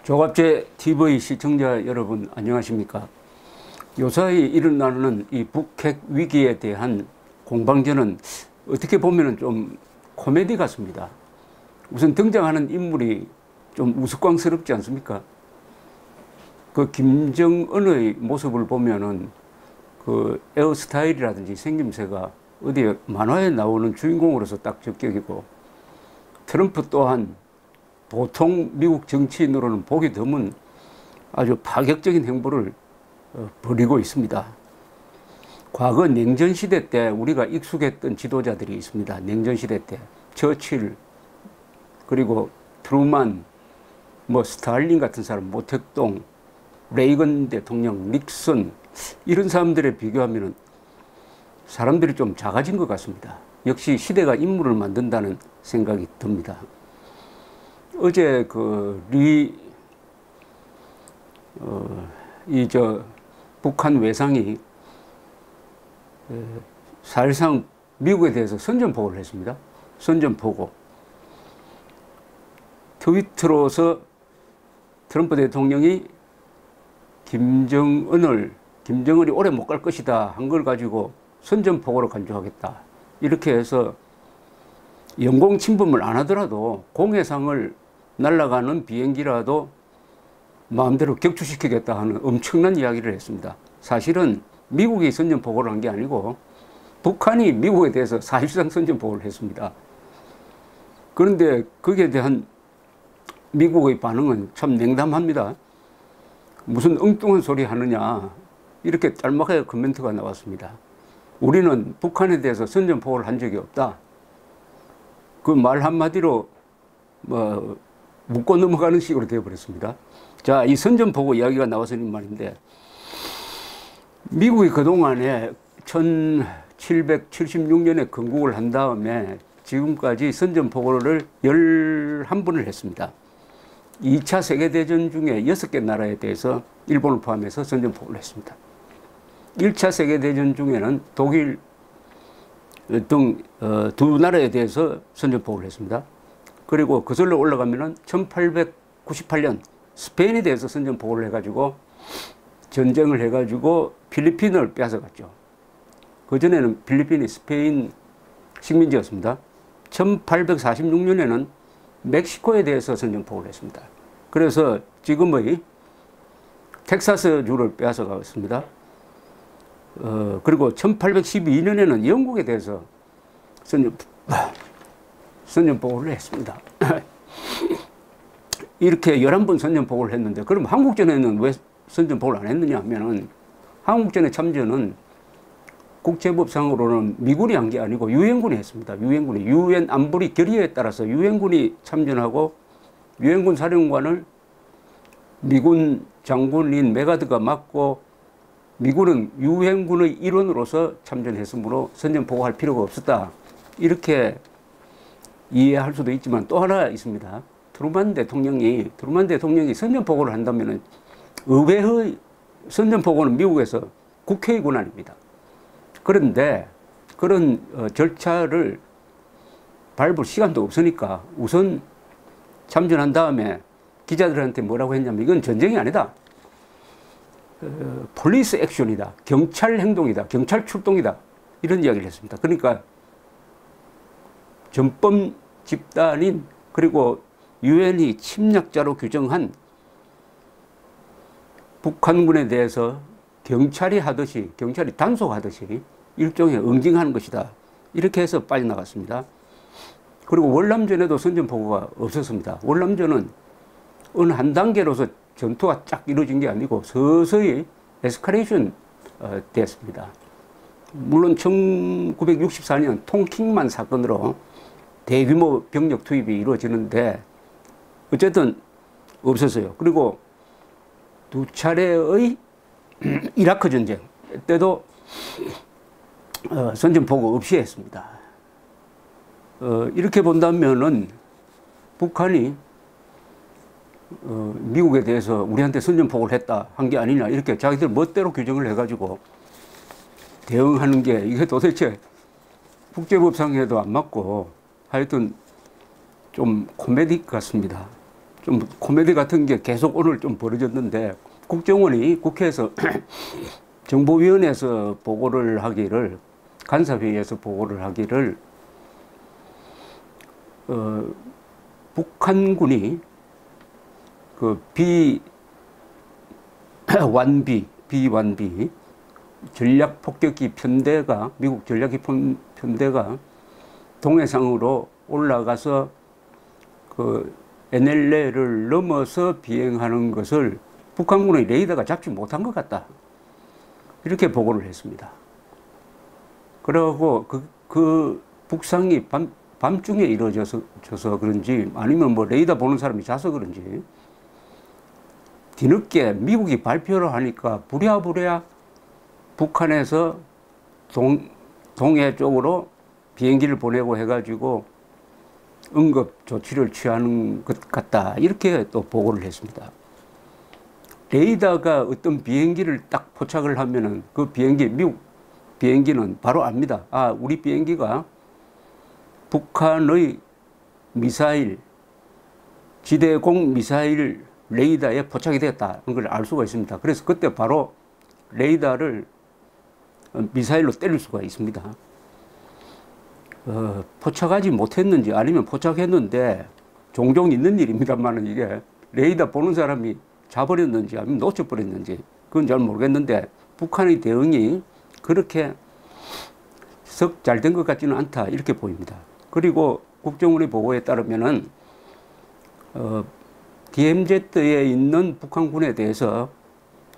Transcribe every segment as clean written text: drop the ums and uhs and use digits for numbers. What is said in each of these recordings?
조갑제 TV 시청자 여러분 안녕하십니까? 요사이 일어나는 이 북핵 위기에 대한 공방전은 어떻게 보면 좀 코미디 같습니다. 우선 등장하는 인물이 좀 우스꽝스럽지 않습니까? 그 김정은의 모습을 보면은 그 에어스타일이라든지 생김새가 어디 만화에 나오는 주인공으로서 딱 적격이고, 트럼프 또한 보통 미국 정치인으로는 보기 드문 아주 파격적인 행보를 벌이고 있습니다. 과거 냉전시대 때 우리가 익숙했던 지도자들이 있습니다. 냉전시대 때 처칠, 그리고 트루만, 스탈린 같은 사람, 모택동, 레이건 대통령, 닉슨, 이런 사람들에 비교하면 사람들이 좀 작아진 것 같습니다. 역시 시대가 인물을 만든다는 생각이 듭니다. 어제 북한 외상이 사실상 미국에 대해서 선전포고를 했습니다. 선전포고. 트위터로서 트럼프 대통령이 김정은이 오래 못 갈 것이다 한 걸 가지고 선전포고로 간주하겠다. 이렇게 해서 영공 침범을 안 하더라도 공해상을 날아가는 비행기라도 마음대로 격추시키겠다 하는 엄청난 이야기를 했습니다. 사실은 미국이 선전포고를 한 게 아니고 북한이 미국에 대해서 사실상 선전포고를 했습니다. 그런데 거기에 대한 미국의 반응은 참 냉담합니다. 무슨 엉뚱한 소리 하느냐, 이렇게 짤막하게 코멘트가 나왔습니다. 우리는 북한에 대해서 선전포고를 한 적이 없다. 그 말 한마디로 묻고 넘어가는 식으로 되어버렸습니다. 자, 이 선전포고 이야기가 나와서는 말인데, 미국이 그동안에 1776년에 건국을 한 다음에 지금까지 선전포고를 11번을 했습니다. 2차 세계대전 중에 6개 나라에 대해서 일본을 포함해서 선전포고를 했습니다. 1차 세계대전 중에는 독일 등 두 나라에 대해서 선전포고를 했습니다. 그리고 거슬러 올라가면은 1898년 스페인에 대해서 선전포고를 해가지고 전쟁을 해가지고 필리핀을 뺏어갔죠. 그전에는 필리핀이 스페인 식민지였습니다. 1846년에는 멕시코에 대해서 선전포고를 했습니다. 그래서 지금의 텍사스주를 빼앗아갔습니다. 그리고 1812년에는 영국에 대해서 선전포고를 했습니다. 이렇게 11번 선전포고를 했는데, 그럼 한국전에는 왜 선전포고를 안 했느냐 하면은, 한국전의 참전은 국제법상으로는 미군이 한 게 아니고 유엔군이 했습니다. 유엔군이, 유엔 안보리 결의에 따라서 유엔군이 참전하고 유엔군 사령관을 미군 장군인 메가드가 맡고, 미군은 유엔군의 일원으로서 참전했으므로 선전포고할 필요가 없었다. 이렇게 이해할 수도 있지만 또 하나 있습니다. 트루만 대통령이 선전포고를 한다면 의회의 선전포고는 미국에서 국회의 권한입니다. 그런데 그런 절차를 밟을 시간도 없으니까 우선 참전한 다음에 기자들한테 뭐라고 했냐면, 이건 전쟁이 아니다. 폴리스 액션이다. 경찰 행동이다. 경찰 출동이다. 이런 이야기를 했습니다. 그러니까 전범 집단인, 그리고 유엔이 침략자로 규정한 북한군에 대해서 경찰이 단속하듯이 일종의 응징하는 것이다. 이렇게 해서 빠져나갔습니다. 그리고 월남전에도 선전포고가 없었습니다. 월남전은 어느 한 단계로서 전투가 쫙 이루어진 게 아니고 서서히 에스컬레이션 됐습니다. 물론 1964년 통킹만 사건으로 대규모 병력 투입이 이루어지는데 어쨌든 없었어요. 그리고 두 차례의 이라크 전쟁 때도 선전포고 없이 했습니다. 이렇게 본다면은 북한이 미국에 대해서 우리한테 선전포고를 했다 한 게 아니냐, 이렇게 자기들 멋대로 규정을 해가지고 대응하는 게, 이게 도대체 국제법상에도 안 맞고 하여튼 좀 코미디 같습니다. 좀 코미디 같은 게 계속 오늘 좀 벌어졌는데 국정원이 국회에서 정보위원회에서 보고를 하기를 간사회의에서 보고를 하기를 북한군이 그 비완비 전략폭격기 편대가 미국 전략기 편대가 동해상으로 올라가서 그 NLL을 넘어서 비행하는 것을 북한군의 레이더가 잡지 못한 것 같다. 이렇게 보고를 했습니다. 그러고 그 북상이 밤중에 이루어져서 그런지 아니면 뭐 레이더 보는 사람이 자서 그런지 뒤늦게 미국이 발표를 하니까 부랴부랴 북한에서 동해 쪽으로 비행기를 보내고 해가지고 응급 조치를 취하는 것 같다. 이렇게 또 보고를 했습니다. 레이더가 어떤 비행기를 딱 포착을 하면은 그 미국 비행기는 바로 압니다. 아, 우리 비행기가 북한의 미사일, 지대공 미사일 레이더에 포착이 됐다는 걸 알 수가 있습니다. 그래서 그때 바로 레이더를 미사일로 때릴 수가 있습니다. 포착하지 못했는지 아니면 포착했는데 종종 있는 일입니다만 이게 레이더 보는 사람이 자버렸는지 아니면 놓쳐버렸는지 그건 잘 모르겠는데 북한의 대응이 그렇게 썩 잘 된 것 같지는 않다 이렇게 보입니다. 그리고 국정원의 보고에 따르면은 DMZ에 있는 북한군에 대해서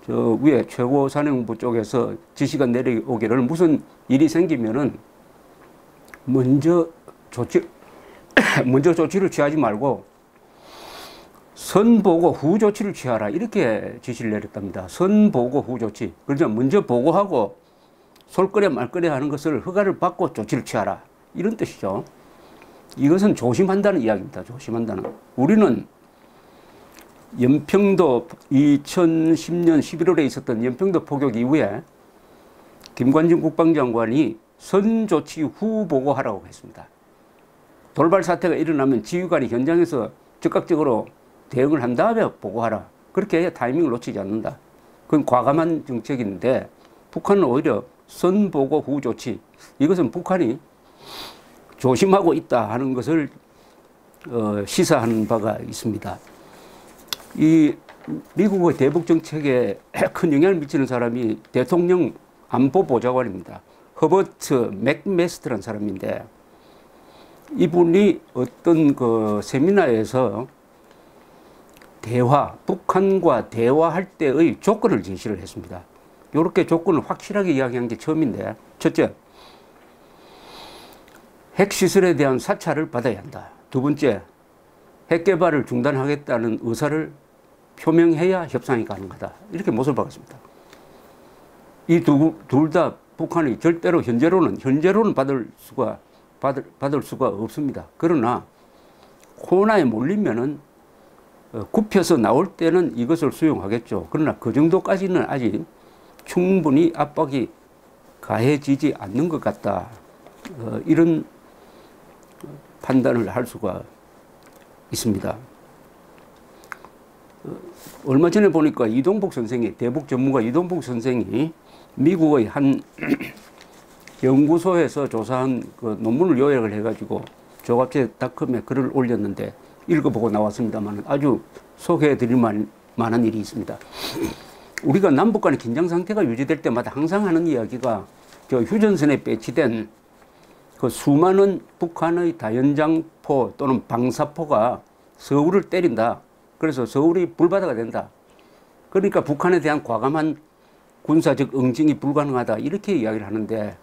저 위에 최고사령부 쪽에서 지시가 내려오기를 무슨 일이 생기면은 먼저 조치를 취하지 말고 선 보고 후 조치를 취하라 이렇게 지시를 내렸답니다. 선 보고 후 조치. 그러니까 먼저 보고하고 솔거래 말거래 하는 것을 허가를 받고 조치를 취하라 이런 뜻이죠. 이것은 조심한다는 이야기입니다. 조심한다는. 우리는 연평도 2010년 11월에 있었던 연평도 포격 이후에 김관진 국방장관이 선 조치 후 보고하라고 했습니다. 돌발 사태가 일어나면 지휘관이 현장에서 즉각적으로 대응을 한 다음에 보고하라. 그렇게 해야 타이밍을 놓치지 않는다. 그건 과감한 정책인데 북한은 오히려 선 보고 후 조치. 이것은 북한이 조심하고 있다 하는 것을 시사하는 바가 있습니다. 이 미국의 대북 정책에 큰 영향을 미치는 사람이 대통령 안보보좌관입니다. 허버트 맥메스트라는 사람인데 이분이 어떤 그 세미나에서 북한과 대화할 때의 조건을 제시를 했습니다. 이렇게 조건을 확실하게 이야기한 게 처음인데, 첫째, 핵시설에 대한 사찰을 받아야 한다. 두 번째, 핵 개발을 중단하겠다는 의사를 표명해야 협상이 가능하다. 이렇게 못을 박았습니다. 이 둘 다 북한이 절대로 현재로는 받을 수가 없습니다. 그러나 코로나에 몰리면은 굽혀서 나올 때는 이것을 수용하겠죠. 그러나 그 정도까지는 아직 충분히 압박이 가해지지 않는 것 같다. 이런 판단을 할 수가 있습니다. 얼마 전에 보니까 이동복 선생이, 대북 전문가 이동복 선생이 미국의 한 연구소에서 조사한 그 논문을 요약을 해가지고 조갑제닷컴에 글을 올렸는데 읽어보고 나왔습니다만 아주 소개해드릴 만한 일이 있습니다. 우리가 남북 간의 긴장 상태가 유지될 때마다 항상 하는 이야기가 저 휴전선에 배치된 그 수많은 북한의 다연장포 또는 방사포가 서울을 때린다. 그래서 서울이 불바다가 된다. 그러니까 북한에 대한 과감한 군사적 응징이 불가능하다. 이렇게 이야기를 하는데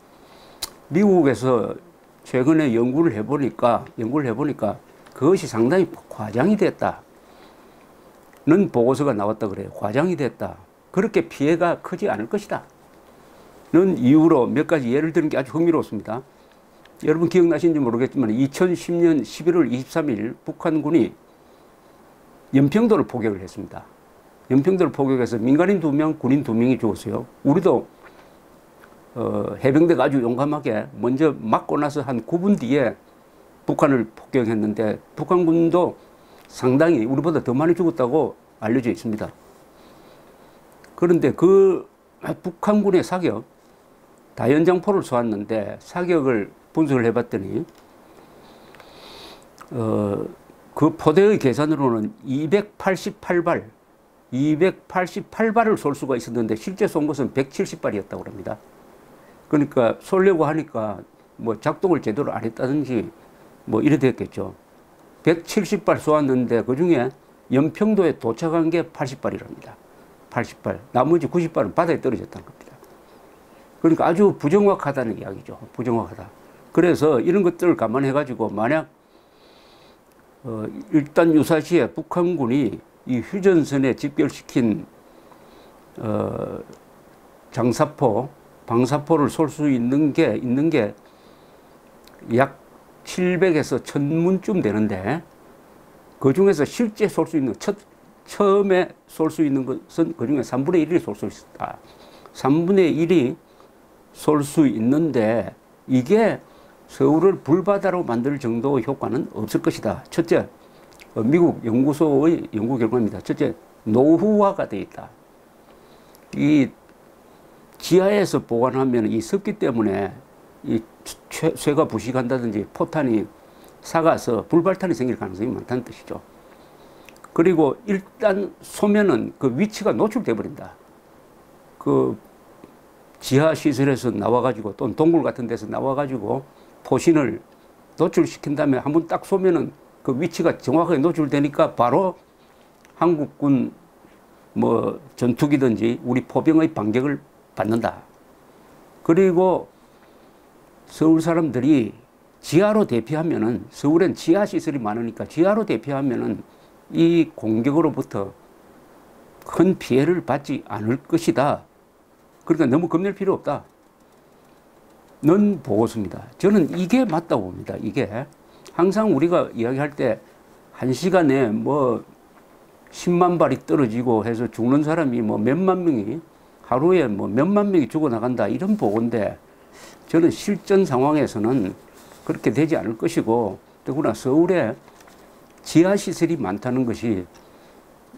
미국에서 최근에 연구를 해보니까 그것이 상당히 과장이 됐다는 보고서가 나왔다 그래요. 과장이 됐다. 그렇게 피해가 크지 않을 것이다. 는 이유로 몇 가지 예를 드는 게 아주 흥미롭습니다. 여러분 기억나시는지 모르겠지만 2010년 11월 23일 북한군이 연평도를 포격을 했습니다. 연평도를 포격해서 민간인 2명, 군인 2명이 죽었어요. 우리도 해병대가 아주 용감하게 먼저 맞고 나서 한 9분 뒤에 북한을 폭격했는데 북한군도 상당히 우리보다 더 많이 죽었다고 알려져 있습니다. 그런데 그 북한군의 사격, 다연장포를 쏘았는데 사격을 분석을 해봤더니 그 포대의 계산으로는 288발을 쏠 수가 있었는데 실제 쏜 것은 170발이었다고 합니다. 그러니까 쏘려고 하니까 뭐 작동을 제대로 안 했다든지 뭐 이래 됐겠죠. 170발 쏘았는데 그 중에 연평도에 도착한 게 80발이랍니다. 80발. 나머지 90발은 바다에 떨어졌다는 겁니다. 그러니까 아주 부정확하다는 이야기죠. 부정확하다. 그래서 이런 것들을 감안해가지고 만약 일단 유사시에 북한군이 이 휴전선에 집결시킨 장사포, 방사포를 쏠 수 있는 게 약 700에서 1000문쯤 되는데 그 중에서 실제 쏠 수 있는 처음에 쏠 수 있는 것은 그 중에 3분의 1이 쏠 수 있었다. 3분의 1이 쏠 수 있는데 이게 서울을 불바다로 만들 정도의 효과는 없을 것이다. 첫째, 미국 연구소의 연구 결과입니다. 첫째, 노후화가 되어 있다. 이 지하에서 보관하면 이 습기 때문에 이 쇠가 부식한다든지 포탄이 삭아서 불발탄이 생길 가능성이 많다는 뜻이죠. 그리고 일단 쏘면은 그 위치가 노출돼 버린다. 그 지하 시설에서 나와가지고 또는 동굴 같은 데서 나와가지고 포신을 노출시킨 다음에 한번 딱 쏘면은 그 위치가 정확하게 노출되니까 바로 한국군 뭐 전투기든지 우리 포병의 반격을 받는다. 그리고 서울 사람들이 지하로 대피하면은 서울엔 지하 시설이 많으니까 지하로 대피하면은 이 공격으로부터 큰 피해를 받지 않을 것이다. 그러니까 너무 겁낼 필요 없다. 는 보고서입니다. 저는 이게 맞다고 봅니다. 이게 항상 우리가 이야기할 때 1시간에 뭐 10만 발이 떨어지고 해서 죽는 사람이 뭐 몇만 명이 하루에 뭐 몇만 명이 죽어나간다 이런 보고인데 저는 실전 상황에서는 그렇게 되지 않을 것이고 더구나 서울에 지하시설이 많다는 것이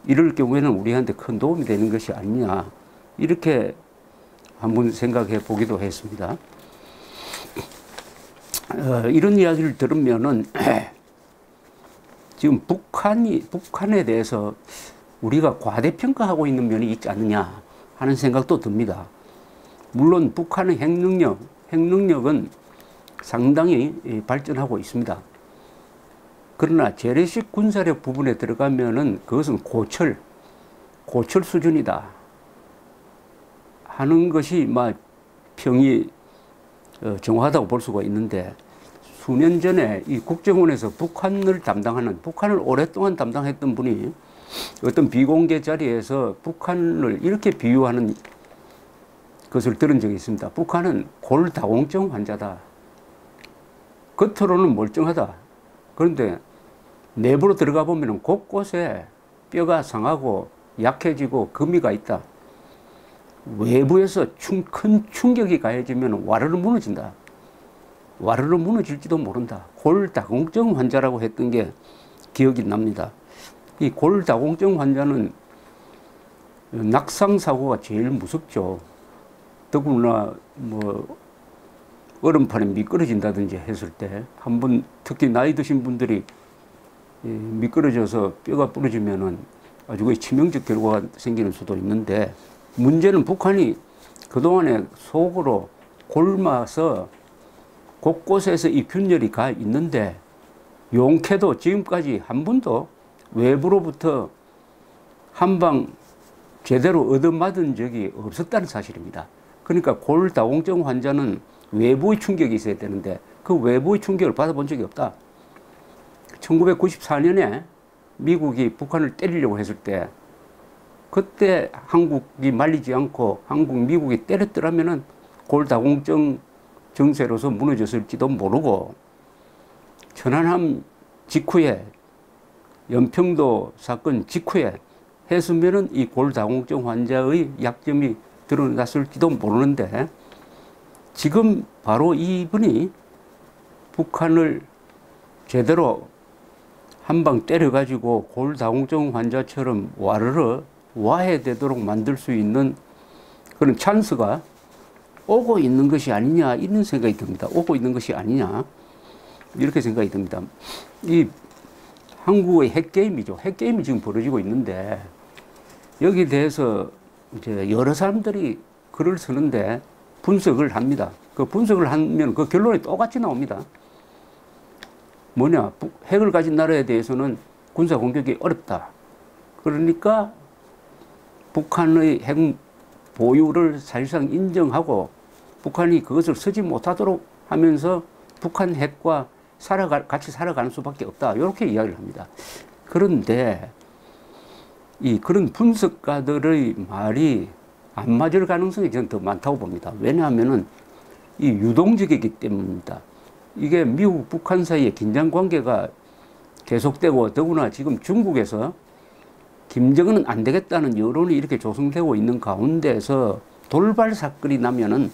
이럴 경우에는 우리한테 큰 도움이 되는 것이 아니냐 이렇게 한번 생각해 보기도 했습니다. 이런 이야기를 들으면은 지금 북한에 대해서 우리가 과대평가하고 있는 면이 있지 않느냐 하는 생각도 듭니다. 물론 북한의 핵능력은 상당히 발전하고 있습니다. 그러나 재래식 군사력 부분에 들어가면은 그것은 고철 수준이다 하는 것이 막 평이 정확하다고 볼 수가 있는데 수년 전에 이 국정원에서 북한을 오랫동안 담당했던 분이 어떤 비공개 자리에서 북한을 이렇게 비유하는 것을 들은 적이 있습니다. 북한은 골다공증 환자다. 겉으로는 멀쩡하다. 그런데 내부로 들어가 보면 곳곳에 뼈가 상하고 약해지고 금이가 있다. 외부에서 큰 충격이 가해지면 와르르 무너진다. 와르르 무너질지도 모른다. 골다공증 환자라고 했던 게 기억이 납니다. 이 골다공증 환자는 낙상사고가 제일 무섭죠. 더구나 뭐 얼음판에 미끄러진다든지 했을 때 한번 특히 나이 드신 분들이 미끄러져서 뼈가 부러지면은 아주 거의 치명적 결과가 생기는 수도 있는데 문제는 북한이 그동안에 속으로 곪아서 곳곳에서 이 균열이 가 있는데 용케도 지금까지 한 번도 외부로부터 한 방 제대로 얻어맞은 적이 없었다는 사실입니다. 그러니까 골다공증 환자는 외부의 충격이 있어야 되는데 그 외부의 충격을 받아본 적이 없다. 1994년에 미국이 북한을 때리려고 했을 때 그때 한국이 말리지 않고 미국이 때렸더라면은 골다공증 증세로서 무너졌을지도 모르고 천안함 직후에 연평도 사건 직후에 했으면은 이 골다공증 환자의 약점이 드러났을지도 모르는데 지금 바로 이분이 북한을 제대로 한 방 때려가지고 골다공증 환자처럼 와르르 와해되도록 만들 수 있는 그런 찬스가 오고 있는 것이 아니냐 이런 생각이 듭니다. 오고 있는 것이 아니냐 이렇게 생각이 듭니다. 이 한국의 핵게임이죠. 핵게임이 지금 벌어지고 있는데 여기에 대해서 이제 여러 사람들이 글을 쓰는데 분석을 합니다. 그 분석을 하면 그 결론이 똑같이 나옵니다. 뭐냐, 핵을 가진 나라에 대해서는 군사 공격이 어렵다. 그러니까 북한의 핵 보유를 사실상 인정하고 북한이 그것을 쓰지 못하도록 하면서 북한 핵과 같이 살아가는 수밖에 없다. 이렇게 이야기를 합니다. 그런데 그런 분석가들의 말이 안 맞을 가능성이 저는 더 많다고 봅니다. 왜냐하면은 이 유동적이기 때문입니다. 이게 미국, 북한 사이의 긴장 관계가 계속되고 더구나 지금 중국에서 김정은은 안 되겠다는 여론이 이렇게 조성되고 있는 가운데서 돌발 사건이 나면은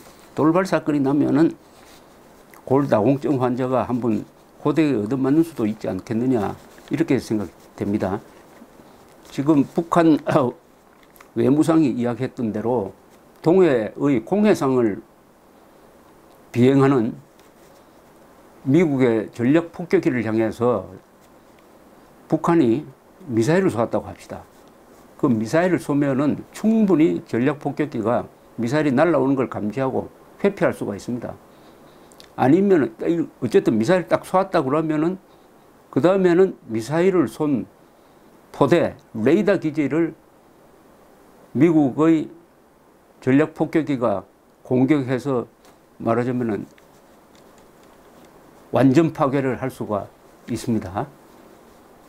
골다공증 환자가 한번 고대에 얻어맞는 수도 있지 않겠느냐 이렇게 생각됩니다. 지금 북한 외무상이 이야기했던 대로 동해의 공해상을 비행하는 미국의 전략 폭격기를 향해서 북한이 미사일을 쏘았다고 합시다. 그 미사일을 쏘면은 충분히 전략 폭격기가 미사일이 날아오는 걸 감지하고 회피할 수가 있습니다. 아니면 어쨌든 미사일 딱 쏘았다 그러면은 그 다음에는 미사일을 쏜 포대 레이더 기지를 미국의 전략 폭격기가 공격해서 말하자면은 완전 파괴를 할 수가 있습니다.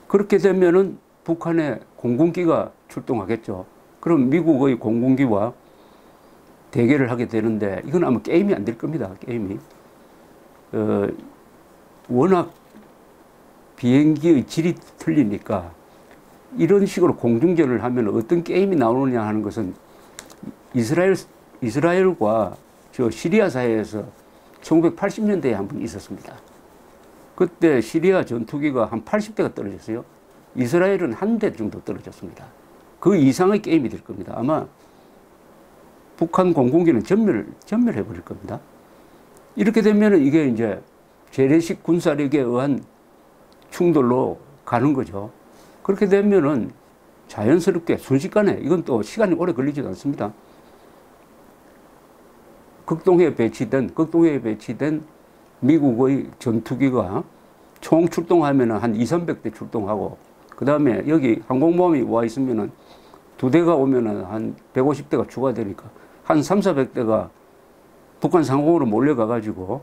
그렇게 되면은 북한의 공군기가 출동하겠죠. 그럼 미국의 공군기와 대결을 하게 되는데 이건 아마 게임이 안 될 겁니다. 게임이. 워낙 비행기의 질이 틀리니까 이런 식으로 공중전을 하면 어떤 게임이 나오느냐 하는 것은 이스라엘과 저 시리아 사이에서 1980년대에 한 번 있었습니다. 그때 시리아 전투기가 한 80대가 떨어졌어요. 이스라엘은 한 대 정도 떨어졌습니다. 그 이상의 게임이 될 겁니다. 아마 북한 공군기는 전멸해버릴 겁니다. 이렇게 되면 이게 이제 재래식 군사력에 의한 충돌로 가는 거죠. 그렇게 되면은 자연스럽게 순식간에 이건 또 시간이 오래 걸리지도 않습니다. 극동해에 배치된 미국의 전투기가 총 출동하면 한 200~300대 출동하고 그 다음에 여기 항공모함이 와 있으면은 2대가 오면은 한 150대가 추가되니까 한 300~400대가 북한 상공으로 몰려가가지고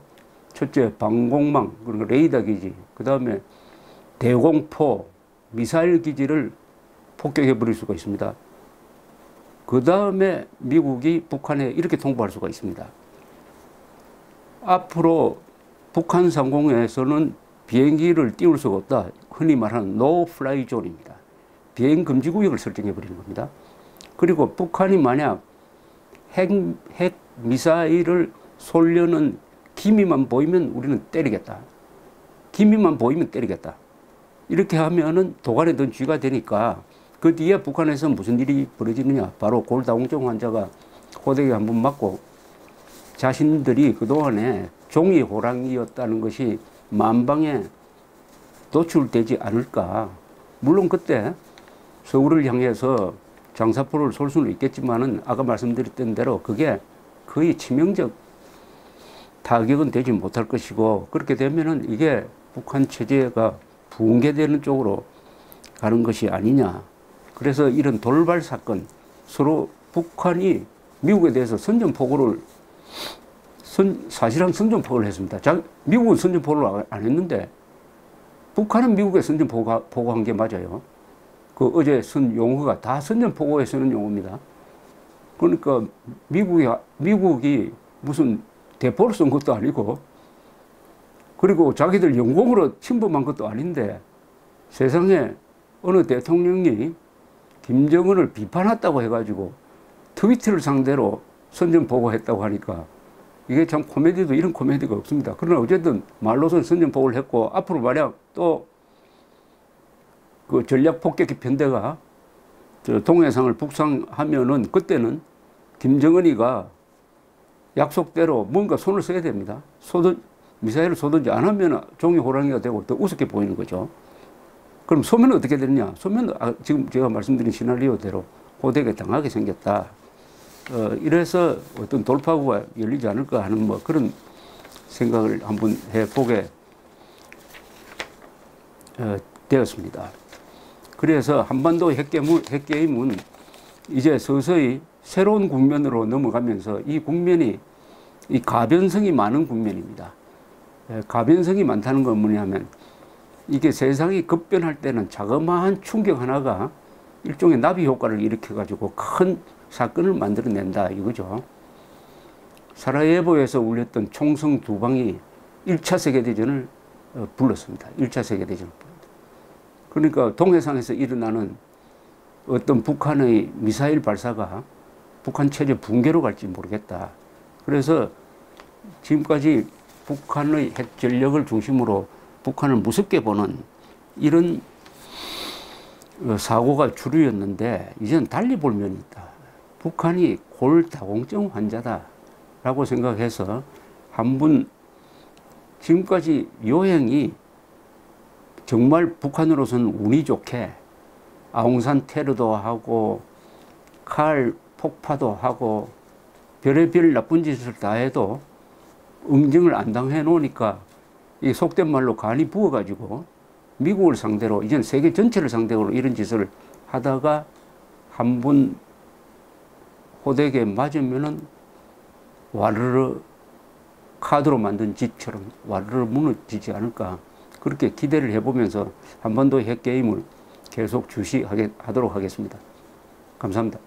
첫째 방공망, 그러니까 레이더 기지, 그 다음에 대공포, 미사일 기지를 폭격해 버릴 수가 있습니다. 그 다음에 미국이 북한에 이렇게 통보할 수가 있습니다. 앞으로 북한 상공에서는 비행기를 띄울 수가 없다. 흔히 말하는 노 플라이 존입니다. 비행 금지 구역을 설정해 버리는 겁니다. 그리고 북한이 만약 핵 미사일을 쏠려는 기미만 보이면 우리는 때리겠다. 기미만 보이면 때리겠다. 이렇게 하면은 도관에 든 쥐가 되니까 그 뒤에 북한에서 무슨 일이 벌어지느냐. 바로 골다공증 환자가 호되게 한번 맞고 자신들이 그동안에 종이 호랑이였다는 것이 만방에 노출되지 않을까. 물론 그때 서울을 향해서 장사포를 쏠 수는 있겠지만은 아까 말씀드렸던 대로 그게 거의 치명적 타격은 되지 못할 것이고 그렇게 되면은 이게 북한 체제가 붕괴되는 쪽으로 가는 것이 아니냐. 그래서 이런 돌발 사건 서로 북한이 미국에 대해서 사실상 선전포고를 했습니다. 미국은 선전포고를 안 했는데 북한은 미국에 선전포고한 게 맞아요. 그 어제 쓴 용어가 다 선전포고에 쓰는 용어입니다. 그러니까 미국이 무슨 대포를 쏜 것도 아니고 그리고 자기들 영공으로 침범한 것도 아닌데 세상에 어느 대통령이 김정은을 비판했다고 해가지고 트위터를 상대로 선전포고했다고 하니까 이게 참 코미디도 이런 코미디가 없습니다. 그러나 어쨌든 말로서는 선전포고를 했고 앞으로 만약 또 그 전략 폭격기 편대가 저 동해상을 북상하면은 그때는 김정은이가 약속대로 뭔가 손을 써야 됩니다. 미사일을 쏘든지 안 하면 종이 호랑이가 되고 더 우습게 보이는 거죠. 그럼 쏘면 어떻게 되느냐? 쏘면 지금 제가 말씀드린 시나리오대로 호되게 당하게 생겼다. 이래서 어떤 돌파구가 열리지 않을까 하는 뭐 그런 생각을 한번 해보게 되었습니다. 그래서 한반도 핵게임은 이제 서서히 새로운 국면으로 넘어가면서 이 국면이 이 가변성이 많은 국면입니다. 가변성이 많다는 건 뭐냐면 이게 세상이 급변할 때는 자그마한 충격 하나가 일종의 나비 효과를 일으켜가지고 큰 사건을 만들어낸다 이거죠. 사라예보에서 울렸던 총성 두 방이 1차 세계대전을 불렀습니다. 1차 세계대전을 불렀습니다. 그러니까 동해상에서 일어나는 어떤 북한의 미사일 발사가 북한 체제 붕괴로 갈지 모르겠다. 그래서 지금까지 북한의 핵 전력을 중심으로 북한을 무섭게 보는 이런 사고가 주류였는데 이제는 달리 볼 면이 있다. 북한이 골다공증 환자다라고 생각해서 한번 지금까지 요행이 정말 북한으로서는 운이 좋게 아웅산 테러도 하고 칼 폭파도 하고 별의별 나쁜 짓을 다 해도 응징을 안 당해 놓으니까 이 속된 말로 간이 부어가지고 미국을 상대로 이제는 세계 전체를 상대로 이런 짓을 하다가 한 번 호되게 맞으면은 와르르 카드로 만든 집처럼 와르르 무너지지 않을까 그렇게 기대를 해보면서 한반도 핵게임을 계속 주시하도록 하겠습니다. 감사합니다.